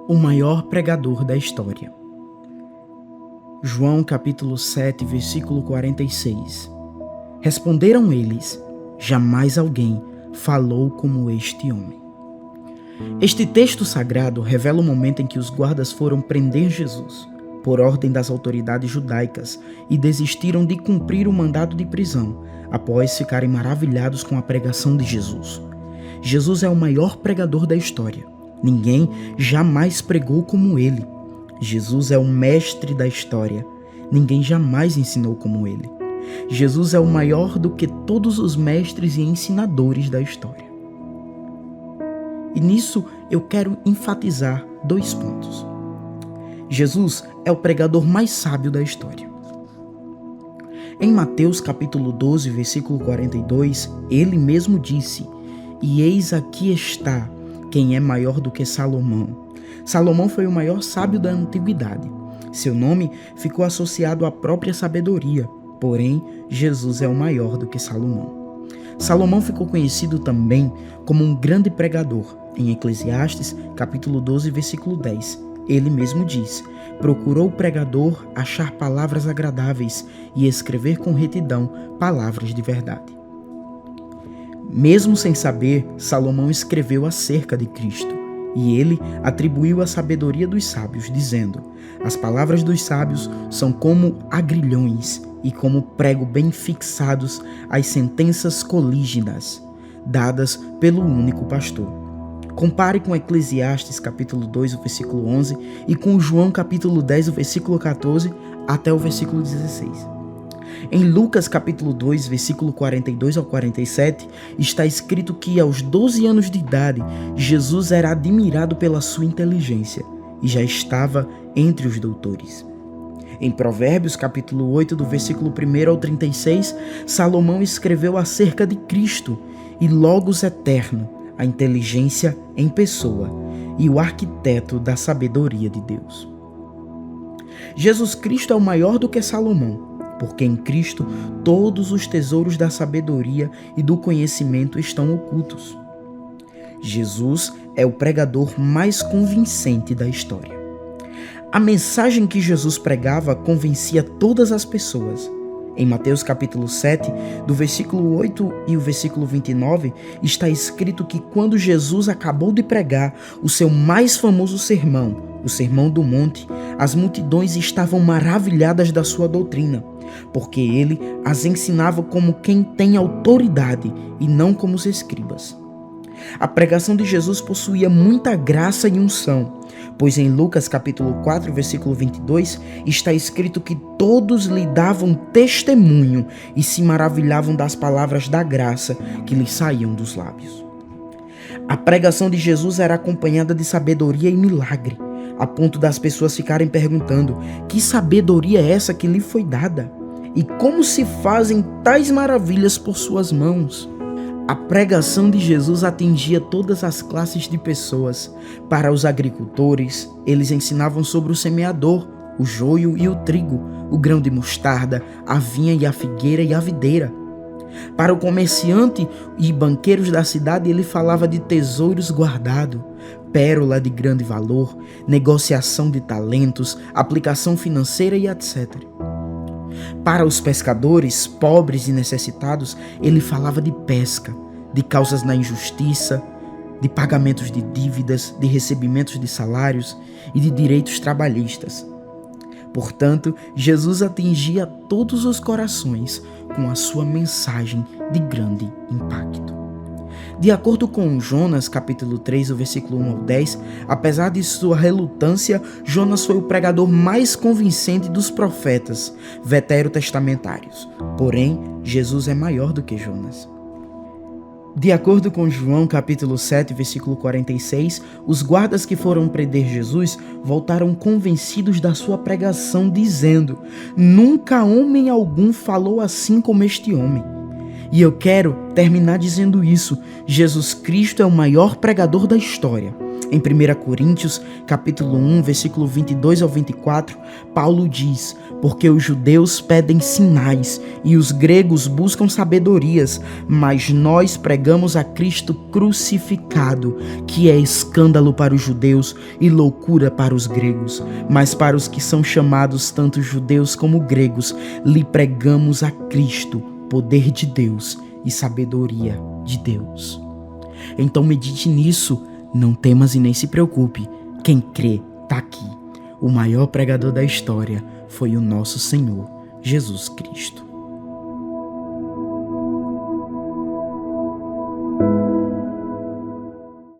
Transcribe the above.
o maior pregador da história. João capítulo 7, versículo 46. Responderam eles: jamais alguém falou como este homem. Este texto sagrado revela o momento em que os guardas foram prender Jesus, por ordem das autoridades judaicas, e desistiram de cumprir o mandado de prisão, após ficarem maravilhados com a pregação de Jesus. Jesus é o maior pregador da história. Ninguém jamais pregou como ele. Jesus é o mestre da história. Ninguém jamais ensinou como ele. Jesus é o maior do que todos os mestres e ensinadores da história. E nisso eu quero enfatizar 2 pontos. Jesus é o pregador mais sábio da história. Em Mateus capítulo 12, versículo 42, ele mesmo disse: "E eis aqui está quem é maior do que Salomão." Salomão foi o maior sábio da antiguidade. Seu nome ficou associado à própria sabedoria, porém, Jesus é o maior do que Salomão. Salomão ficou conhecido também como um grande pregador. Em Eclesiastes, capítulo 12, versículo 10, ele mesmo diz: "Procurou o pregador achar palavras agradáveis e escrever com retidão palavras de verdade." Mesmo sem saber, Salomão escreveu acerca de Cristo, e ele atribuiu a sabedoria dos sábios, dizendo: "As palavras dos sábios são como agrilhões e como prego bem fixados as sentenças colíginas, dadas pelo único pastor." Compare com Eclesiastes capítulo 2, o versículo 11, e com João capítulo 10, o versículo 14 até o versículo 16. Em Lucas capítulo 2, versículo 42 ao 47, está escrito que aos 12 anos de idade, Jesus era admirado pela sua inteligência e já estava entre os doutores. Em Provérbios capítulo 8, do versículo 1 ao 36, Salomão escreveu acerca de Cristo e Logos eterno, a inteligência em pessoa e o arquiteto da sabedoria de Deus. Jesus Cristo é o maior do que Salomão, porque em Cristo todos os tesouros da sabedoria e do conhecimento estão ocultos. Jesus é o pregador mais convincente da história. A mensagem que Jesus pregava convencia todas as pessoas. Em Mateus capítulo 7, do versículo 8 e o versículo 29, está escrito que quando Jesus acabou de pregar o seu mais famoso sermão, o Sermão do Monte, as multidões estavam maravilhadas da sua doutrina, porque ele as ensinava como quem tem autoridade e não como os escribas. A pregação de Jesus possuía muita graça e unção, pois em Lucas capítulo 4, versículo 22, está escrito que todos lhe davam testemunho e se maravilhavam das palavras da graça que lhe saíam dos lábios. A pregação de Jesus era acompanhada de sabedoria e milagre, a ponto das pessoas ficarem perguntando: que sabedoria é essa que lhe foi dada? E como se fazem tais maravilhas por suas mãos? A pregação de Jesus atingia todas as classes de pessoas. Para os agricultores, eles ensinavam sobre o semeador, o joio e o trigo, o grão de mostarda, a vinha e a figueira e a videira. Para o comerciante e banqueiros da cidade, ele falava de tesouros guardados, pérola de grande valor, negociação de talentos, aplicação financeira e etc. Para os pescadores, pobres e necessitados, ele falava de pesca, de causas na injustiça, de pagamentos de dívidas, de recebimentos de salários e de direitos trabalhistas. Portanto, Jesus atingia todos os corações com a sua mensagem de grande impacto. De acordo com Jonas, capítulo 3, o versículo 1 ao 10, apesar de sua relutância, Jonas foi o pregador mais convincente dos profetas veterotestamentários. Porém, Jesus é maior do que Jonas. De acordo com João, capítulo 7, versículo 46, os guardas que foram prender Jesus voltaram convencidos da sua pregação, dizendo: "Nunca homem algum falou assim como este homem." E eu quero terminar dizendo isso: Jesus Cristo é o maior pregador da história. Em 1 Coríntios, capítulo 1, versículo 22 ao 24, Paulo diz: porque os judeus pedem sinais e os gregos buscam sabedorias, mas nós pregamos a Cristo crucificado, que é escândalo para os judeus e loucura para os gregos. Mas para os que são chamados tanto judeus como gregos, lhe pregamos a Cristo, poder de Deus e sabedoria de Deus. Então medite nisso. Não temas e nem se preocupe, quem crê está aqui. O maior pregador da história foi o nosso Senhor Jesus Cristo.